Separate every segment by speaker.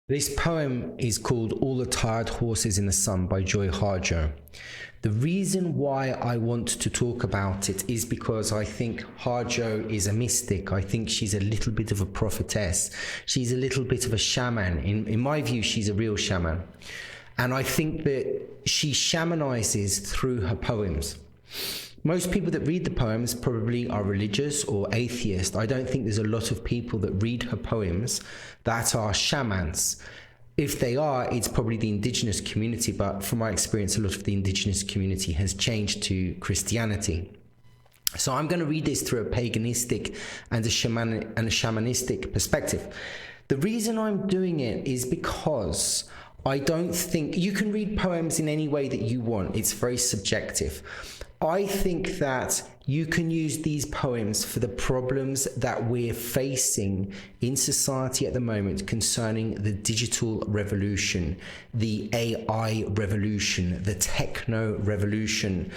Speaker 1: This poem is called All the Tired Horses in the Sun by Joy Harjo. The reason why I want to talk about it is because I think Harjo is a mystic. I think she's a little bit of a prophetess. She's a little bit of a shaman. In my view, she's a real shaman. And I think that she shamanizes through her poems. Most people that read the poems probably are religious or atheist. I don't think there's a lot of people that read her poems that are shamans. If they are, it's probably the indigenous community, but from my experience, a lot of the indigenous community has changed to Christianity. So I'm going to read this through a paganistic and a shamanistic perspective. The reason I'm doing it is because I don't think you can read poems in any way that you want. It's very subjective. I think that you can use these poems for the problems that we're facing in society at the moment concerning the digital revolution, the AI revolution, the techno revolution,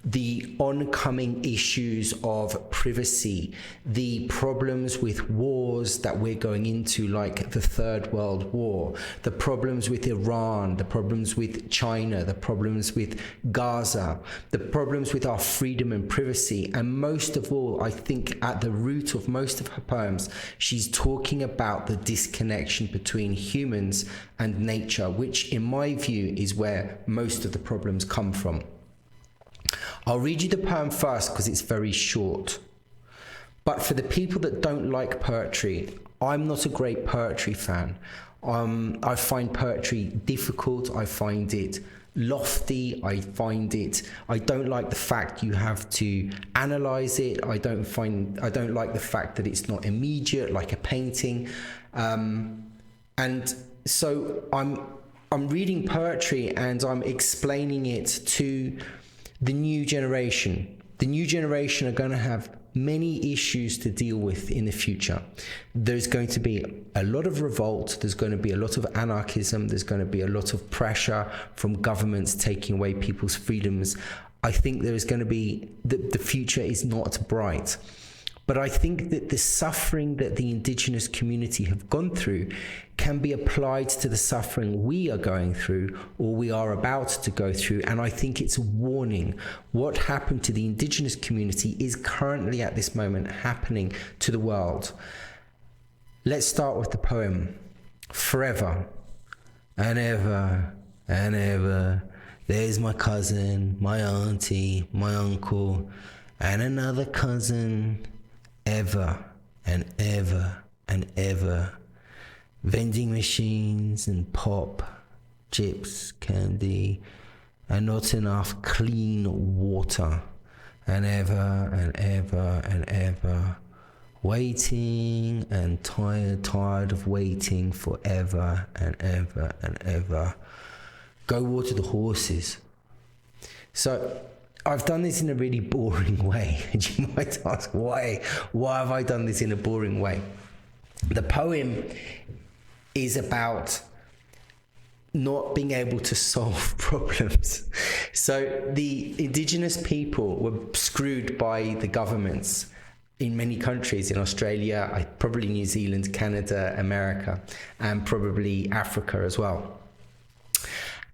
Speaker 1: the oncoming issues of privacy, the problems with wars that we're going into, like the Third World War, the problems with Iran, the problems with China, the problems with Gaza, the problems with our freedom and privacy. And most of all, I think at the root of most of her poems, she's talking about the disconnection between humans and nature, which in my view is where most of the problems come from. I'll read you the poem first because it's very short. But for the people that don't like poetry, I'm not a great poetry fan. I find poetry difficult. I find it lofty. I don't like the fact you have to analyze it. I don't like the fact that it's not immediate like a painting. And so I'm reading poetry and I'm explaining it to the new generation. The new generation are going to have many issues to deal with in the future. There's going to be a lot of revolt. There's going to be a lot of anarchism. There's going to be a lot of pressure from governments taking away people's freedoms. I think there is going to be, the future is not bright. But I think that the suffering that the indigenous community have gone through can be applied to the suffering we are going through or we are about to go through. And I think it's a warning. What happened to the indigenous community is currently at this moment happening to the world. Let's start with the poem. Forever and ever and ever, there's my cousin, my auntie, my uncle, and another cousin. Ever and ever and ever, vending machines and pop, chips, candy, and not enough clean water, and ever and ever and ever, waiting and tired of waiting forever and ever and ever. Go water the horses. So I've done this in a really boring way. And you might ask, why have I done this in a boring way? The poem is about not being able to solve problems. So the indigenous people were screwed by the governments in many countries, in Australia, probably New Zealand, Canada, America, and probably Africa as well.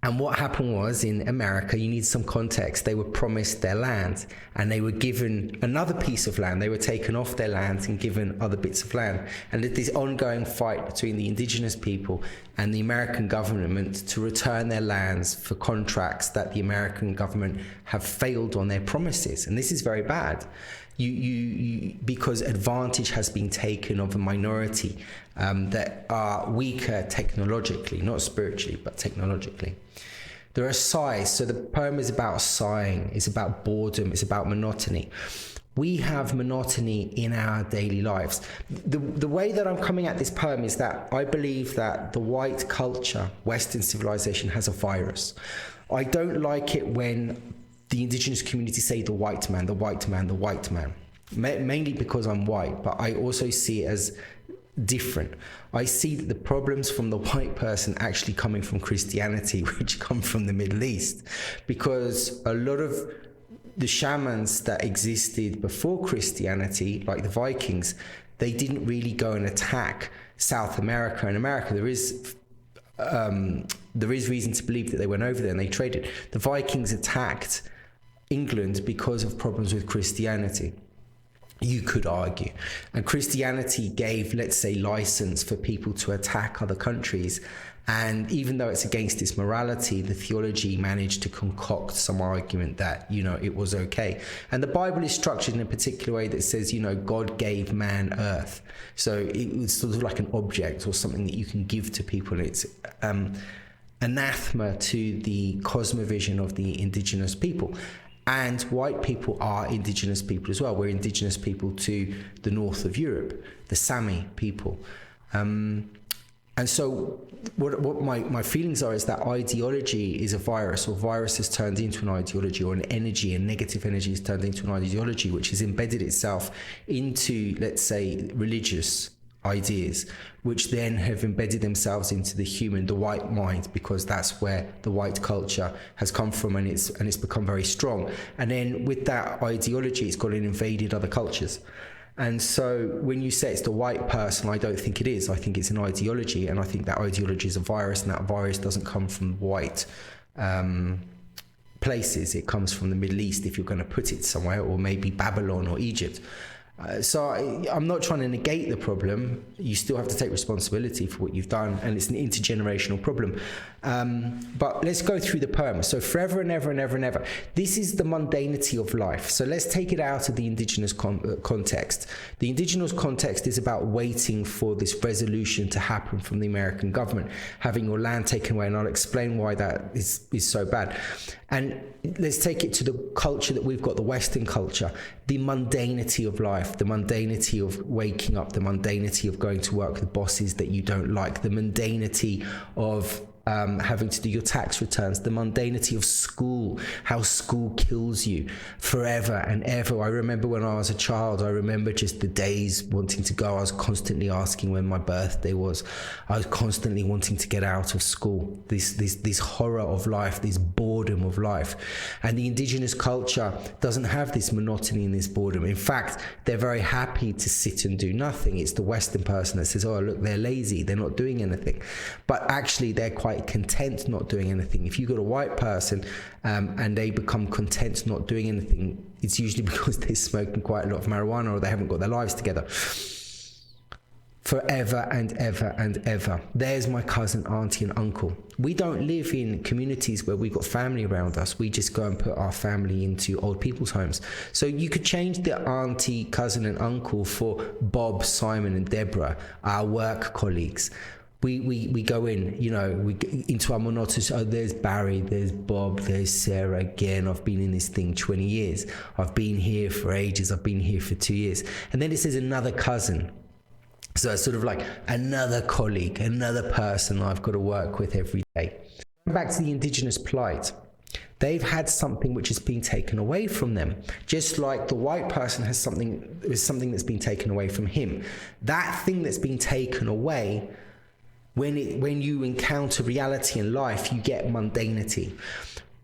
Speaker 1: And what happened was, in America, you need some context, they were promised their land and they were given another piece of land. They were taken off their land and given other bits of land. And there's this ongoing fight between the indigenous people and the American government to return their lands for contracts that the American government have failed on their promises. And this is very bad. Because advantage has been taken of a minority that are weaker technologically, not spiritually, but technologically. There are sighs. So the poem is about sighing, it's about boredom, it's about monotony. We have monotony in our daily lives. The way that I'm coming at this poem is that I believe that the white culture, Western civilization, has a virus. I don't like it when the indigenous community say the white man, the white man, the white man. Mainly because I'm white, but I also see it as different. I see that the problems from the white person actually coming from Christianity, which come from the Middle East, because a lot of the shamans that existed before Christianity, like the Vikings, they didn't really go and attack South America and America. There is there is reason to believe that they went over there and they traded. The Vikings attacked England because of problems with Christianity, you could argue. And Christianity gave, let's say, license for people to attack other countries. And even though it's against its morality, the theology managed to concoct some argument that, it was okay. And the Bible is structured in a particular way that says, God gave man earth. So it was sort of like an object or something that you can give to people. It's anathema to the cosmovision of the indigenous people. And white people are indigenous people as well. We're indigenous people to the north of Europe, the Sami people. And so what my feelings are is that ideology is a virus, or virus has turned into an ideology, or an energy, and negative energy has turned into an ideology, which has embedded itself into, let's say, religious ideas, which then have embedded themselves into the white mind, because that's where the white culture has come from, and it's become very strong. And then with that ideology, it's gone and invaded other cultures. And so when you say it's the white person, I don't think it is. I think it's an ideology, and I think that ideology is a virus, and that virus doesn't come from white places. It comes from the Middle East, if you're going to put it somewhere, or maybe Babylon or Egypt. So I'm not trying to negate the problem. You still have to take responsibility for what you've done, and it's an intergenerational problem. But let's go through the poem. So forever and ever and ever and ever. This is the mundanity of life. So let's take it out of the indigenous context. The indigenous context is about waiting for this resolution to happen from the American government, having your land taken away, and I'll explain why that is so bad. And let's take it to the culture that we've got, the Western culture, the mundanity of life, the mundanity of waking up, the mundanity of going to work with bosses that you don't like, the mundanity of having to do your tax returns, the mundanity of school, how school kills you forever and ever. I remember when I was a child, I remember just the days wanting to go. I was constantly asking when my birthday was. I was constantly wanting to get out of school. This horror of life, this boredom of life. And the indigenous culture doesn't have this monotony and this boredom. In fact, they're very happy to sit and do nothing. It's the Western person that says, oh, look, they're lazy, they're not doing anything. But actually, they're quite content not doing anything. If you've got a white person and they become content not doing anything, it's usually because they're smoking quite a lot of marijuana, or they haven't got their lives together. Forever and ever and ever. There's my cousin, auntie and uncle. We don't live in communities where we've got family around us. We just go and put our family into old people's homes. So you could change the auntie, cousin and uncle for Bob, Simon and Deborah, our work colleagues. We go in, into our monotonous, oh, there's Barry, there's Bob, there's Sarah again. I've been in this thing 20 years. I've been here for ages. I've been here for 2 years. And then it says another cousin. So it's sort of like another colleague, another person I've got to work with every day. Back to the indigenous plight. They've had something which has been taken away from them, just like the white person has something that's been taken away from him. That thing that's been taken away, when you encounter reality in life, you get mundanity.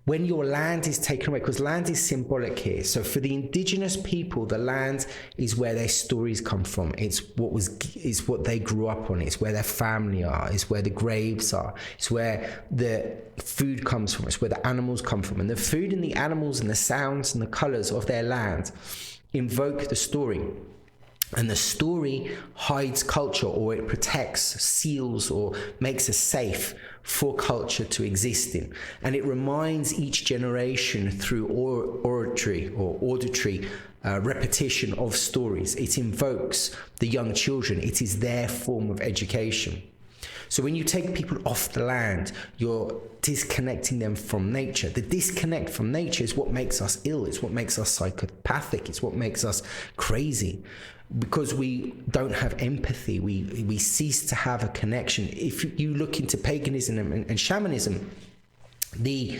Speaker 1: When your land is taken away, because land is symbolic here. So for the indigenous people, the land is where their stories come from. It's what they grew up on. It's where their family are. It's where the graves are. It's where the food comes from. It's where the animals come from. And the food and the animals and the sounds and the colors of their land invoke the story. And the story hides culture, or it protects, seals, or makes us safe for culture to exist in. And it reminds each generation through auditory repetition of stories. It invokes the young children. It is their form of education. So when you take people off the land, you're disconnecting them from nature. The disconnect from nature is what makes us ill. It's what makes us psychopathic. It's what makes us crazy. Because we don't have empathy, we cease to have a connection. If you look into paganism and shamanism, they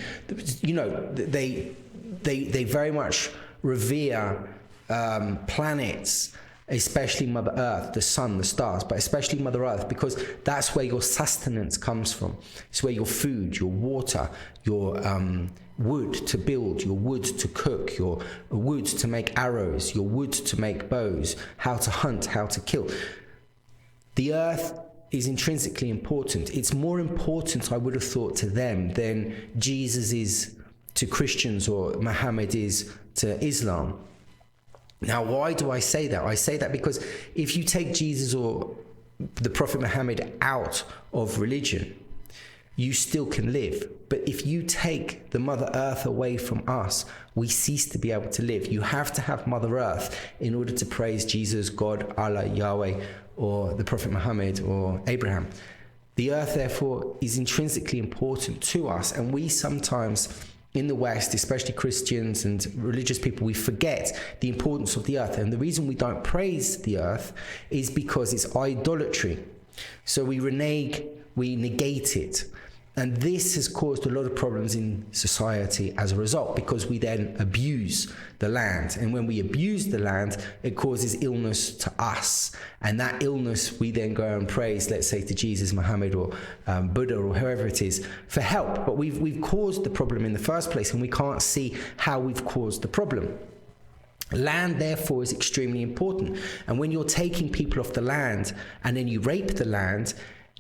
Speaker 1: very much revere planets, especially Mother Earth, the sun, the stars, but especially Mother Earth, because that's where your sustenance comes from. It's where your food, your water, your wood to build, your wood to cook, your wood to make arrows, your wood to make bows, how to hunt, how to kill. The earth is intrinsically important. It's more important, I would have thought, to them than Jesus is to Christians or Muhammad is to Islam. Now, why do I say that? I say that because if you take Jesus or the Prophet Muhammad out of religion, you still can live. But if you take the Mother Earth away from us, we cease to be able to live. You have to have Mother Earth in order to praise Jesus, God, Allah, Yahweh, or the Prophet Muhammad or Abraham. The earth, therefore, is intrinsically important to us, and we sometimes in the West, especially Christians and religious people, we forget the importance of the earth. And the reason we don't praise the earth is because it's idolatry. So we renege, we negate it. And this has caused a lot of problems in society as a result, because we then abuse the land. And when we abuse the land, it causes illness to us. And that illness, we then go and praise, let's say, to Jesus, Muhammad, or Buddha, or whoever it is, for help. But we've caused the problem in the first place, and we can't see how we've caused the problem. Land, therefore, is extremely important. And when you're taking people off the land and then you rape the land,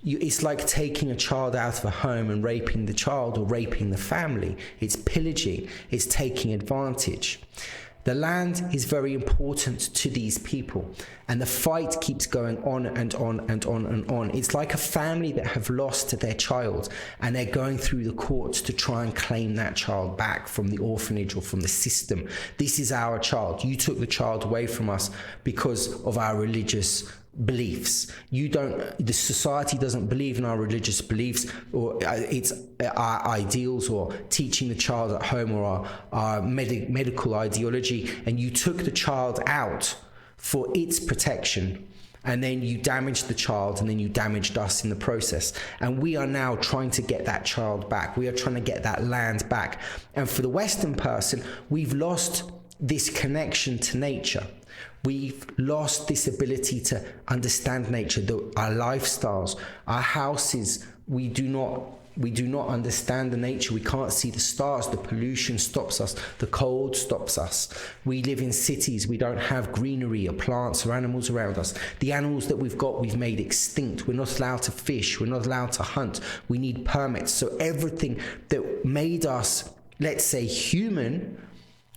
Speaker 1: it's like taking a child out of a home and raping the child, or raping the family. It's pillaging, it's taking advantage. The land is very important to these people, and the fight keeps going on and on and on and on. It's like a family that have lost their child, and they're going through the courts to try and claim that child back from the orphanage or from the system. This is our child. You took the child away from us because of our religious beliefs. The society doesn't believe in our religious beliefs, or it's our ideals, or teaching the child at home, or our medical ideology, and you took the child out for its protection, and then you damaged the child, and then you damaged us in the process. And we are now trying to get that child back. We are trying to get that land back. And for the Western person, we've lost this connection to nature. We've lost this ability to understand nature, our lifestyles, our houses. We do not understand the nature. We can't see the stars. The pollution stops us. The cold stops us. We live in cities. We don't have greenery or plants or animals around us. The animals that we've got, we've made extinct. We're not allowed to fish. We're not allowed to hunt. We need permits. So everything that made us, let's say, human,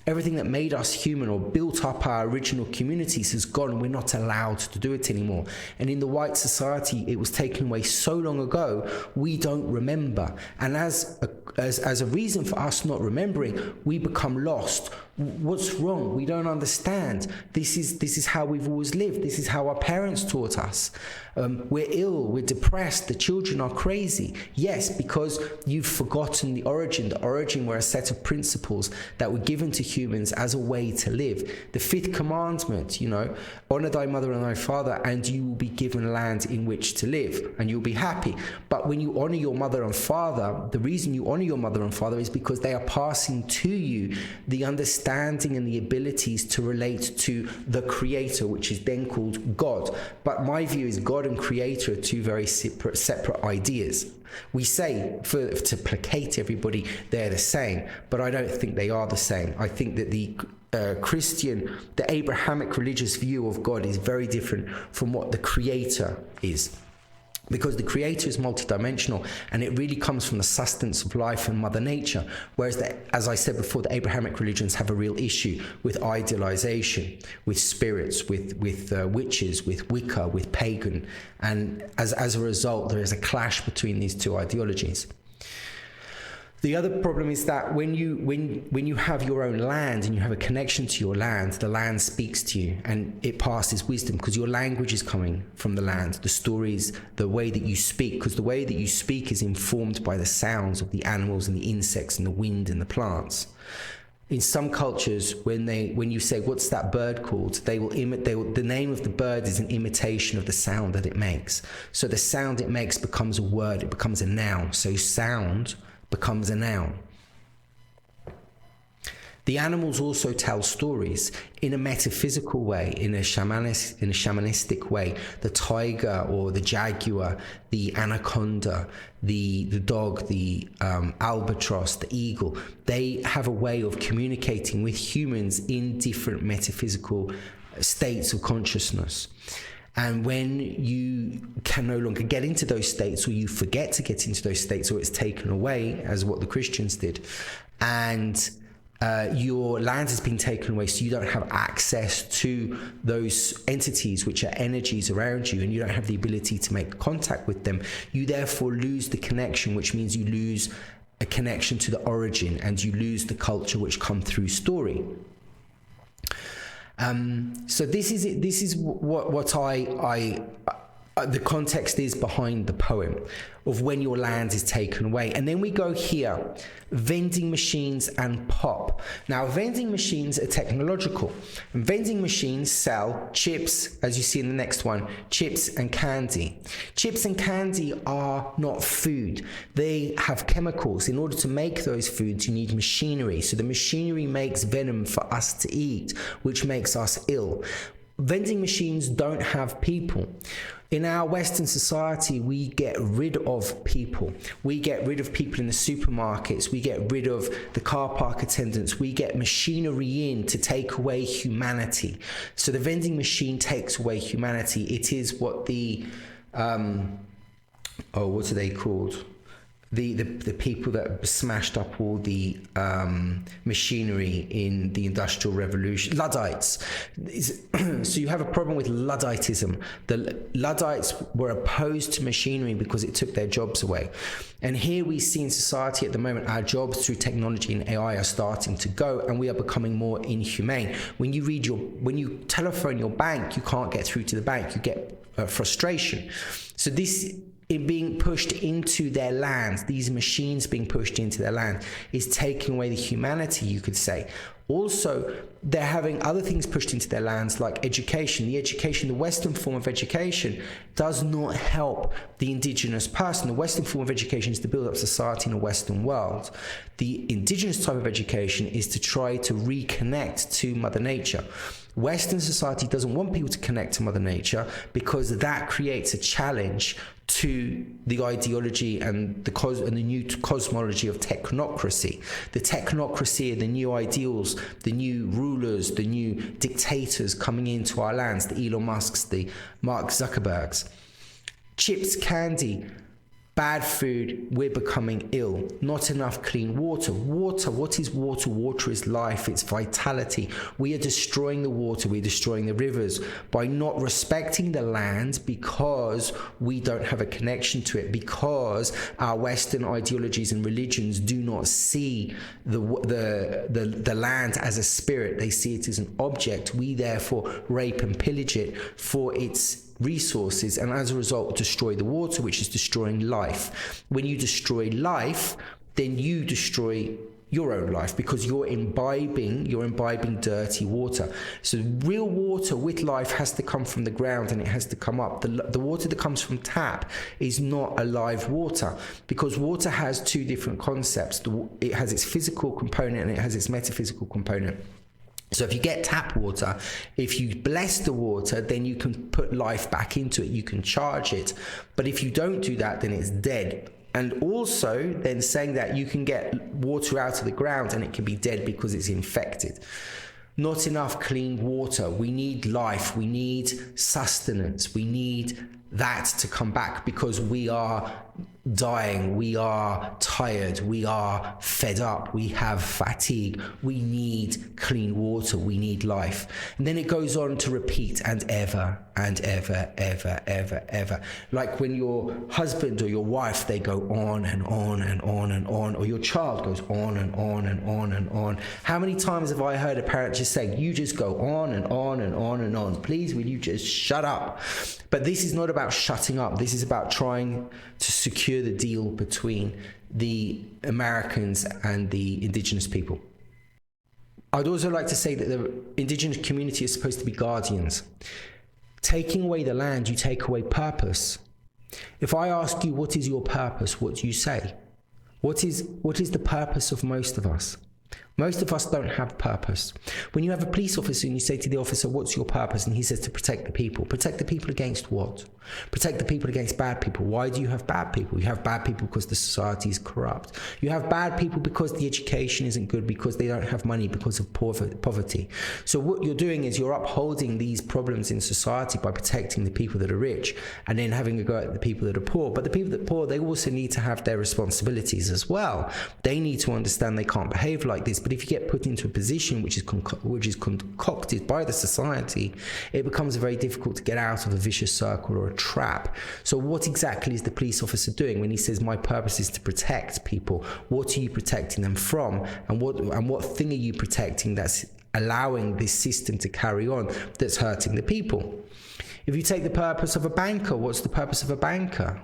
Speaker 1: everything that made us human or built up our original communities has gone. We're not allowed to do it anymore. And in the white society, it was taken away so long ago, we don't remember. And as a reason for us not remembering, we become lost. What's wrong? We don't understand. This is how we've always lived. This is how our parents taught us. We're ill, we're depressed, the children are crazy. Yes, because you've forgotten the origin. The origin were a set of principles that were given to humans as a way to live. The fifth commandment, honor thy mother and thy father, and you will be given land in which to live, and you'll be happy. But when you honor your mother and father, the reason you honor your mother and father is because they are passing to you the understanding and the abilities to relate to the Creator, which is then called God. But my view is God and Creator are two very separate ideas. We say, to placate everybody, they're the same, but I don't think they are the same. I think that the Abrahamic religious view of God is very different from what the Creator is. Because the Creator is multidimensional, and it really comes from the sustenance of life and Mother Nature. Whereas, as I said before, the Abrahamic religions have a real issue with idealization, with spirits, with witches, with Wicca, with pagan. And as a result, there is a clash between these two ideologies. The other problem is that when you have your own land and you have a connection to your land, the land speaks to you and it passes wisdom, because your language is coming from the land, the stories, the way that you speak, because the way that you speak is informed by the sounds of the animals and the insects and the wind and the plants. In some cultures, when you say, what's that bird called, the name of the bird is an imitation of the sound that it makes. So the sound it makes becomes a word, it becomes a noun. So sound becomes a noun. The animals also tell stories in a metaphysical way, in a shamanistic way. The tiger or the jaguar, the anaconda, the dog, the albatross, the eagle, they have a way of communicating with humans in different metaphysical states of consciousness. And when you can no longer get into those states, or you forget to get into those states, or it's taken away, as what the Christians did, and your land has been taken away, so you don't have access to those entities which are energies around you, and you don't have the ability to make contact with them, you therefore lose the connection, which means you lose a connection to the origin, and you lose the culture which come through story. So this is it. This is what the context is behind the poem of when your land is taken away. And then we go here, vending machines and pop. Now, vending machines are technological, and vending machines sell chips, as you see in the next one, chips and candy. Chips and candy are not food. They have chemicals. In order to make those foods, you need machinery. So the machinery makes venom for us to eat, which makes us ill. Vending machines don't have people. In our Western society, we get rid of people. We get rid of people in the supermarkets. We get rid of the car park attendants. We get machinery in to take away humanity. So the vending machine takes away humanity. It is what the, what are they called? The people that smashed up all the machinery in the Industrial Revolution, Luddites. So you have a problem with Ludditism. The Luddites were opposed to machinery because it took their jobs away. And here we see in society at the moment, our jobs through technology and AI are starting to go, and we are becoming more inhumane. When you telephone your bank, you can't get through to the bank. You get frustration. So this, it being pushed into their land, these machines being pushed into their land, is taking away the humanity, you could say. Also, they're having other things pushed into their lands, like education. The Western form of education does not help the indigenous person. The Western form of education is to build up society in a Western world. The indigenous type of education is to try to reconnect to Mother Nature. Western society doesn't want people to connect to Mother Nature because that creates a challenge to the ideology and the new cosmology of technocracy. The technocracy are the new ideals, the new rulers, the new dictators coming into our lands, the Elon Musks, the Mark Zuckerbergs. Chips, candy, bad food, we're becoming ill. Not enough clean water. Water, what is water? Water is life, it's vitality. We are destroying the water, we're destroying the rivers by not respecting the land because we don't have a connection to it, because our Western ideologies and religions do not see the land as a spirit. They see it as an object. We therefore rape and pillage it for its resources, and as a result destroy the water, which is destroying life. When you destroy life, then you destroy your own life, because you're imbibing dirty water. So real water with life has to come from the ground, and it has to come up. The water that comes from tap is not alive water, because water has two different concepts. It has its physical component and it has its metaphysical component. So if you get tap water, if you bless the water, then you can put life back into it, you can charge it. But if you don't do that, then it's dead. And also then saying that you can get water out of the ground and it can be dead because it's infected. Not enough clean water. We need life, we need sustenance, we need that to come back, because we are dying, we are tired, we are fed up, we have fatigue, we need clean water, we need life. And then it goes on to repeat, and ever and ever, ever, ever, ever. Like when your husband or your wife, they go on and on and on and on, or your child goes on and on and on and on. How many times have I heard a parent just saying, you just go on and on and on and on, please will you just shut up? But this is not about shutting up. This is about trying to secure the deal between the Americans and the indigenous people. I'd also like to say that the indigenous community is supposed to be guardians. Taking away the land, you take away purpose. If I ask you, what is your purpose? What do you say? What is the purpose of most of us? Most of us don't have purpose. When you have a police officer and you say to the officer, what's your purpose? And he says to protect the people. Protect the people against what? Protect the people against bad people. Why do you have bad people? You have bad people because the society is corrupt. You have bad people because the education isn't good, because they don't have money, because of poverty. So what you're doing is you're upholding these problems in society by protecting the people that are rich and then having a go at the people that are poor. But the people that are poor, they also need to have their responsibilities as well. They need to understand they can't behave like this. But if you get put into a position which is concocted by the society, it becomes very difficult to get out of a vicious circle or a trap. So what exactly is the police officer doing when he says, my purpose is to protect people? What are you protecting them from? And what thing are you protecting that's allowing this system to carry on that's hurting the people? If you take the purpose of a banker, what's the purpose of a banker?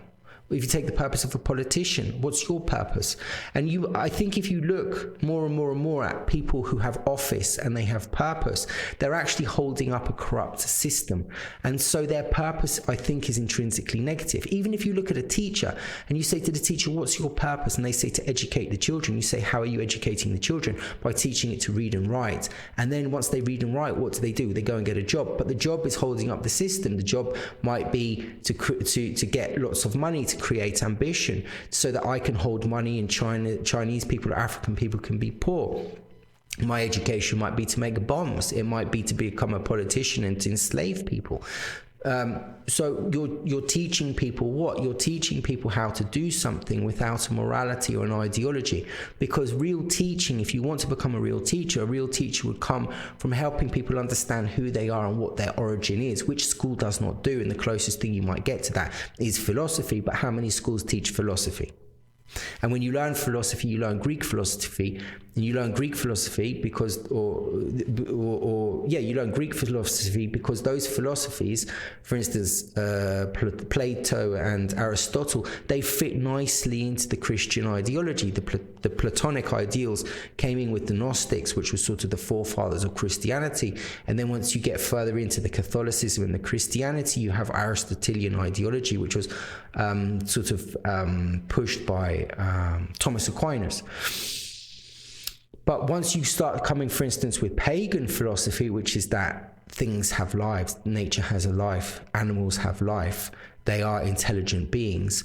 Speaker 1: If you take the purpose of a politician, what's your purpose? And I think if you look more and more and more at people who have office and they have purpose, they're actually holding up a corrupt system. And so their purpose, I think, is intrinsically negative. Even if you look at a teacher and you say to the teacher, what's your purpose? And they say to educate the children. You say, how are you educating the children? By teaching it to read and write. And then once they read and write, what do? They go and get a job. But the job is holding up the system. The job might be to get lots of money, to create ambition, so that I can hold money and Chinese people or African people can be poor. My education might be to make bombs. It might be to become a politician and to enslave people. So you're teaching people what? You're teaching people how to do something without a morality or an ideology. Because real teaching, if you want to become a real teacher would come from helping people understand who they are and what their origin is, which school does not do. And the closest thing you might get to that is philosophy. But how many schools teach philosophy? And when you learn philosophy, you learn Greek philosophy, and you learn Greek philosophy because, you learn Greek philosophy because those philosophies, for instance, Plato and Aristotle, they fit nicely into the Christian ideology. The Platonic ideals came in with the Gnostics, which was sort of the forefathers of Christianity. And then once you get further into the Catholicism and the Christianity, you have Aristotelian ideology, which was pushed by Thomas Aquinas. But once you start coming, for instance, with pagan philosophy, which is that things have lives, nature has a life, animals have life, they are intelligent beings,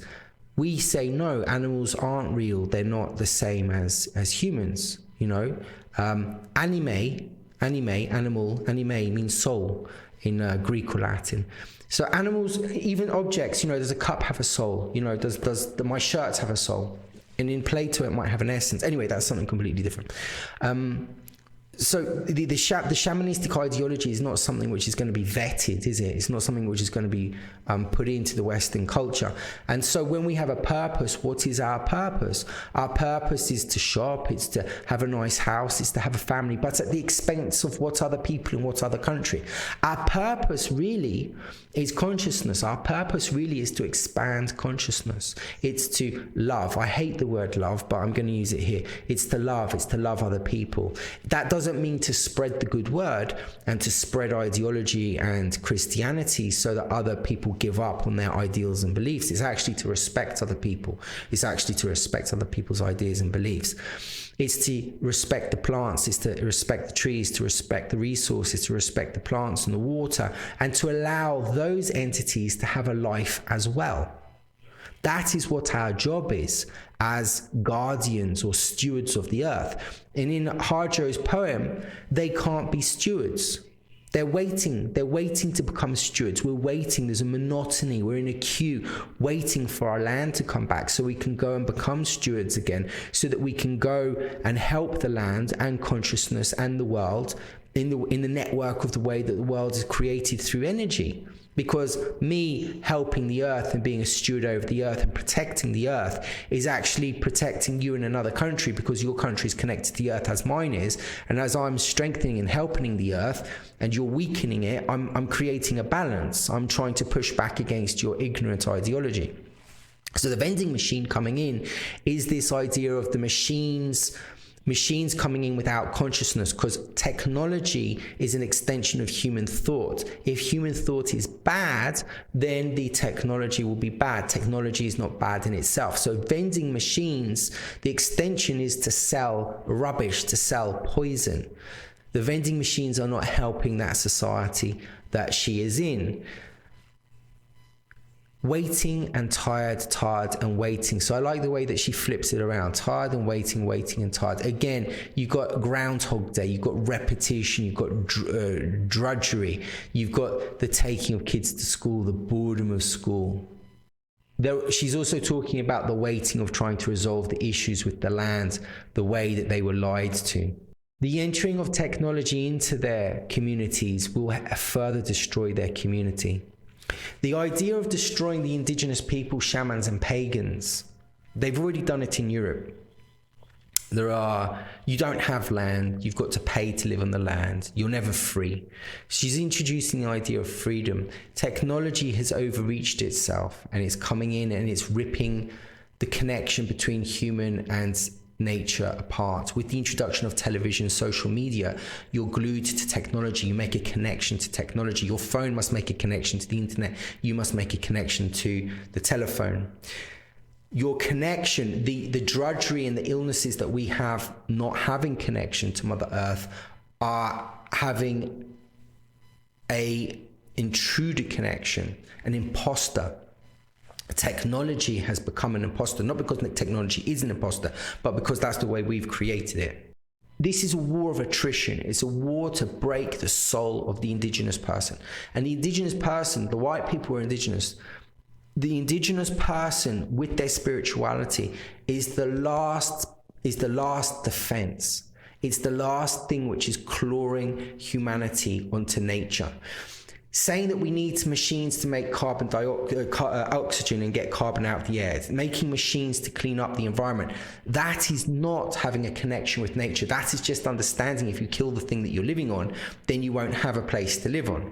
Speaker 1: we say no, animals aren't real, they're not the same as humans, you know. Anime means soul in Greek or Latin. So animals, even objects, you know, does a cup have a soul? You know, does my shirts have a soul? And in Plato, it might have an essence. Anyway, that's something completely different. So the shamanistic ideology is not something which is going to be vetted, is it? It's not something which is going to be put into the Western culture. And so when we have a purpose, what is our purpose? Our purpose is to shop, it's to have a nice house, it's to have a family, but at the expense of what other people in what other country. Our purpose really is consciousness. Our purpose really is to expand consciousness. It's to love. I hate the word love, but I'm going to use it here. It's to love other people. That doesn't mean to spread the good word and to spread ideology and Christianity so that other people give up on their ideals and beliefs. It's actually to respect other people. It's actually to respect other people's ideas and beliefs. It's to respect the plants, it's to respect the trees, to respect the resources, to respect the plants and the water, and to allow those entities to have a life as well. That is what our job is as guardians or stewards of the earth. And in Harjo's poem, they can't be stewards. They're waiting to become stewards. We're waiting, there's a monotony, we're in a queue, waiting for our land to come back so we can go and become stewards again, so that we can go and help the land and consciousness and the world in the network of the way that the world is created through energy. Because me helping the earth and being a steward over the earth and protecting the earth is actually protecting you in another country, because your country is connected to the earth as mine is. And as I'm strengthening and helping the earth and you're weakening it, I'm creating a balance. I'm trying to push back against your ignorant ideology. So the vending machine coming in is this idea of the machines machines coming in without consciousness, because technology is an extension of human thought. If human thought is bad, then the technology will be bad. Technology is not bad in itself. So vending machines, the extension is to sell rubbish, to sell poison. The vending machines are not helping that society that she is in. Waiting and tired, tired and waiting. So I like the way that she flips it around. Tired and waiting, waiting and tired. Again, you've got Groundhog Day, you've got repetition, you've got drudgery, you've got the taking of kids to school, the boredom of school. She's also talking about the waiting of trying to resolve the issues with the land, the way that they were lied to. The entering of technology into their communities will further destroy their community. The idea of destroying the indigenous people, shamans and pagans, they've already done it in Europe. You don't have land, you've got to pay to live on the land, you're never free. She's introducing the idea of freedom. Technology has overreached itself and it's coming in and it's ripping the connection between human and nature apart. With the introduction of television, social media, you're glued to technology. You make a connection to technology. Your phone must make a connection to the internet. You must make a connection to the telephone. Your connection, the drudgery and the illnesses that we have not having connection to Mother Earth are having a intruder connection, an imposter. Technology has become an imposter, not because technology is an imposter, but because that's the way we've created it. This is a war of attrition. It's a war to break the soul of the indigenous person. And the indigenous person, the white people are indigenous. The indigenous person with their spirituality is the last defense. It's the last thing which is clawing humanity onto nature. Saying that we need machines to make oxygen and get carbon out of the air, making machines to clean up the environment, that is not having a connection with nature. That is just understanding if you kill the thing that you're living on, then you won't have a place to live on.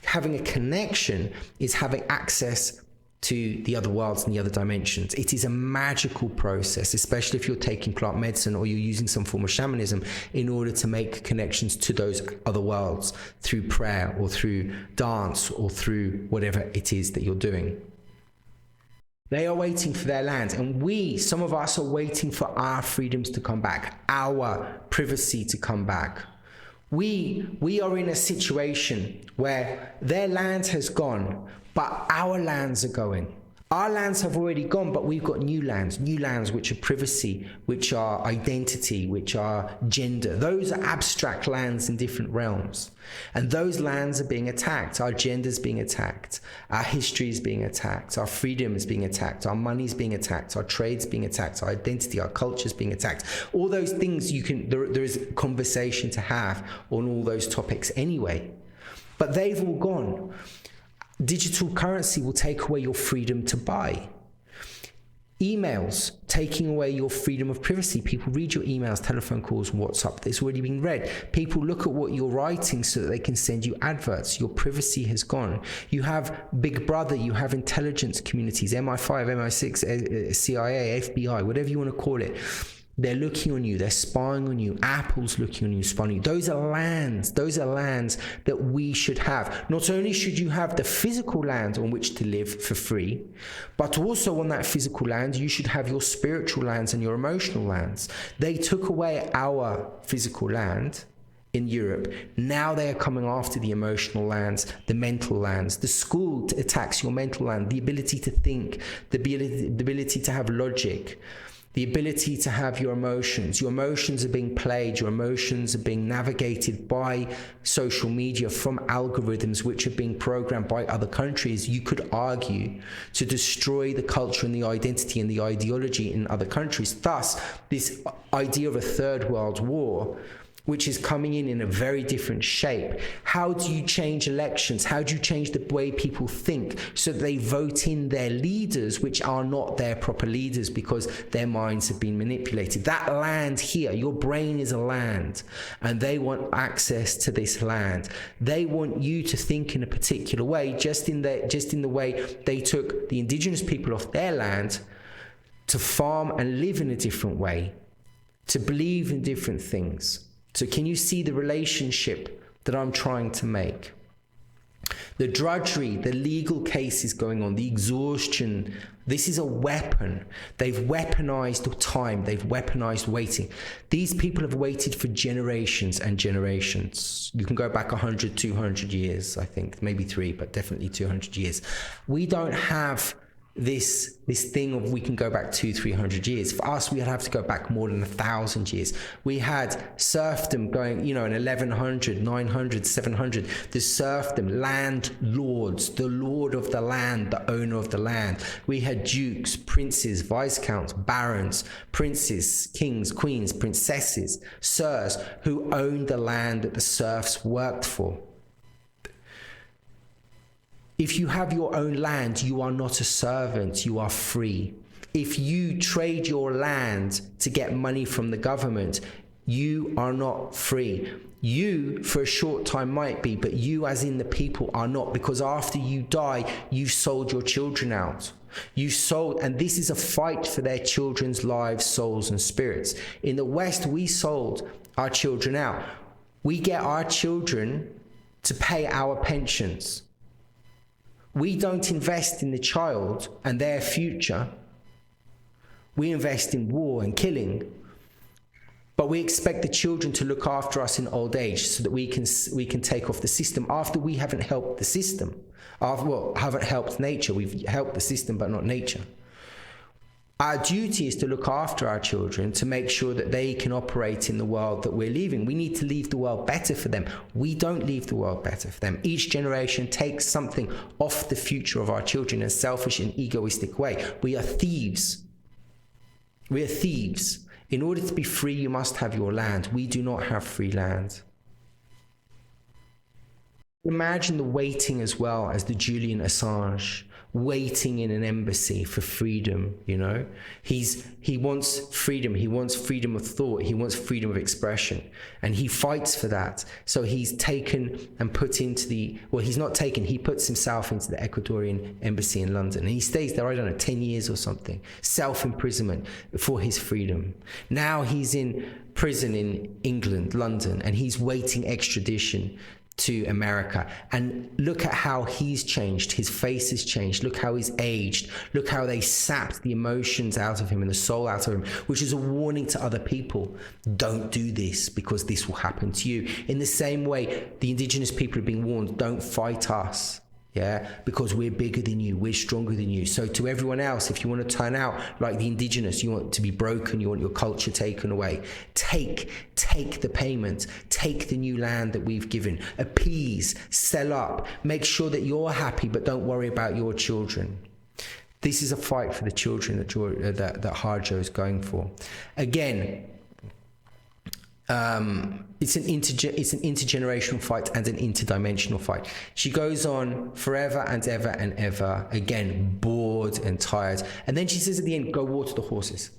Speaker 1: Having a connection is having access to the other worlds and the other dimensions. It is a magical process, especially if you're taking plant medicine or you're using some form of shamanism in order to make connections to those other worlds through prayer or through dance or through whatever it is that you're doing. They are waiting for their land, and some of us are waiting for our freedoms to come back, our privacy to come back. We are in a situation where their land has gone, but our lands are going. Our lands have already gone, but we've got new lands which are privacy, which are identity, which are gender. Those are abstract lands in different realms. And those lands are being attacked. Our gender is being attacked. Our history is being attacked. Our freedom is being attacked. Our money is being attacked. Our trade's being attacked. Our identity, our culture is being attacked. All those things there is conversation to have on all those topics anyway. But they've all gone. Digital currency will take away your freedom to buy. Emails, taking away your freedom of privacy. People read your emails, telephone calls, WhatsApp. It's already been read. People look at what you're writing so that they can send you adverts. Your privacy has gone. You have Big Brother, you have intelligence communities, MI5, MI6, CIA, FBI, whatever you want to call it. They're looking on you, they're spying on you. Apple's looking on you, spying on you. Those are lands that we should have. Not only should you have the physical land on which to live for free, but also on that physical land, you should have your spiritual lands and your emotional lands. They took away our physical land in Europe. Now they are coming after the emotional lands, the mental lands. The school attacks your mental land, the ability to think, the ability to have logic. The ability to have your emotions. Your emotions are being played. Your emotions are being navigated by social media from algorithms which are being programmed by other countries. You could argue to destroy the culture and the identity and the ideology in other countries. Thus, this idea of a third world war, which is coming in a very different shape. How do you change elections? How do you change the way people think so that they vote in their leaders, which are not their proper leaders because their minds have been manipulated? That land here, your brain is a land, and they want access to this land. They want you to think in a particular way, just in the way they took the indigenous people off their land to farm and live in a different way, to believe in different things. So can you see the relationship that I'm trying to make? The drudgery, the legal cases going on, the exhaustion, this is a weapon. They've weaponized time. They've weaponized waiting. These people have waited for generations and generations. You can go back 100, 200 years, I think, maybe 3, but definitely 200 years. We don't have this thing of we can go back 200-300 years. For us, we'd have to go back more than 1,000 years. We had serfdom going, in 1100, 900, 700. The serfdom, landlords, the lord of the land, the owner of the land. We had dukes, princes, viscounts, barons, princes, kings, queens, princesses, sirs, who owned the land that the serfs worked for. If you have your own land, you are not a servant, you are free. If you trade your land to get money from the government, you are not free. You, for a short time, might be, but you, as in the people, are not, because after you die, you've sold your children out. You sold, and this is a fight for their children's lives, souls, and spirits. In the West, we sold our children out. We get our children to pay our pensions. We don't invest in the child and their future. We invest in war and killing. But we expect the children to look after us in old age so that we can take off the system after we haven't helped the system. Haven't helped nature. We've helped the system, but not nature. Our duty is to look after our children, to make sure that they can operate in the world that we're leaving. We need to leave the world better for them. We don't leave the world better for them. Each generation takes something off the future of our children in a selfish and egoistic way. We are thieves. We are thieves. In order to be free, you must have your land. We do not have free land. Imagine the waiting as well as the Julian Assange, waiting in an embassy for freedom. He wants freedom. He wants freedom of thought. He wants freedom of expression, and he fights for that. So he's taken and put into he's not taken, he puts himself into the Ecuadorian embassy in London, and he stays there, 10 years or something, self-imprisonment for his freedom. Now he's in prison in England, London, and he's waiting extradition to America. And look at how he's changed. His face has changed. Look how he's aged. Look how they sapped the emotions out of him and the soul out of him, which is a warning to other people. Don't do this, because this will happen to you. In the same way, the indigenous people are being warned, don't fight us. Because we're bigger than you, we're stronger than you. So to everyone else, if you want to turn out like the indigenous, you want to be broken, you want your culture taken away, take the payment, take the new land that we've given, appease, sell up, make sure that you're happy, but don't worry about your children. This is a fight for the children that Harjo is going for. Again, it's an intergenerational fight and an interdimensional fight. She goes on forever and ever and ever, again, bored and tired. And then she says at the end, go water the horses.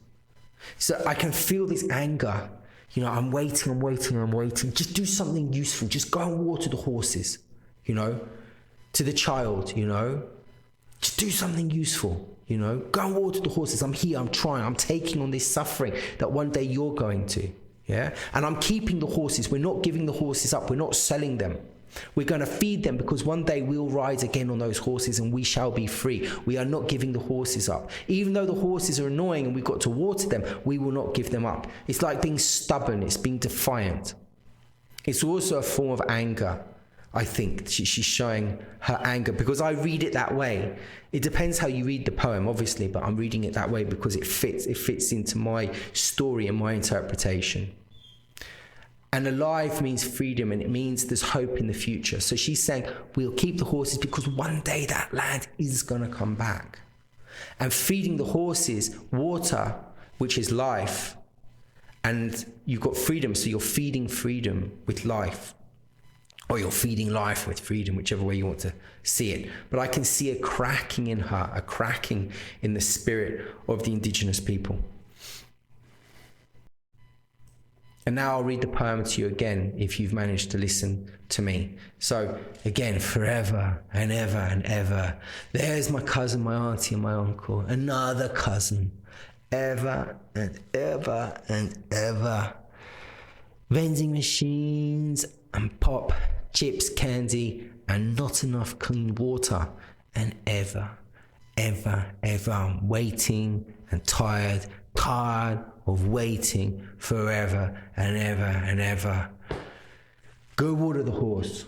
Speaker 1: So I can feel this anger. I'm waiting. Just do something useful. Just go and water the horses, to the child, Just do something useful, Go and water the horses. I'm here, I'm trying, I'm taking on this suffering that one day you're going to. And I'm keeping the horses. We're not giving the horses up. We're not selling them. We're going to feed them, because one day we'll ride again on those horses and we shall be free. We are not giving the horses up. Even though the horses are annoying and we've got to water them, we will not give them up. It's like being stubborn. It's being defiant. It's also a form of anger. I think she's showing her anger, because I read it that way. It depends how you read the poem, obviously, but I'm reading it that way because it fits into my story and my interpretation. And alive means freedom, and it means there's hope in the future. So she's saying, we'll keep the horses because one day that land is going to come back. And feeding the horses water, which is life, and you've got freedom, so you're feeding freedom with life. Or you're feeding life with freedom, whichever way you want to see it. But I can see a cracking in her, a cracking in the spirit of the indigenous people. And now I'll read the poem to you again, if you've managed to listen to me. So again, forever and ever and ever, there's my cousin, my auntie and my uncle, another cousin, ever and ever and ever. Vending machines and pop, chips, candy, and not enough clean water. And ever, I'm waiting and tired of waiting forever and ever and ever. Go water the horse.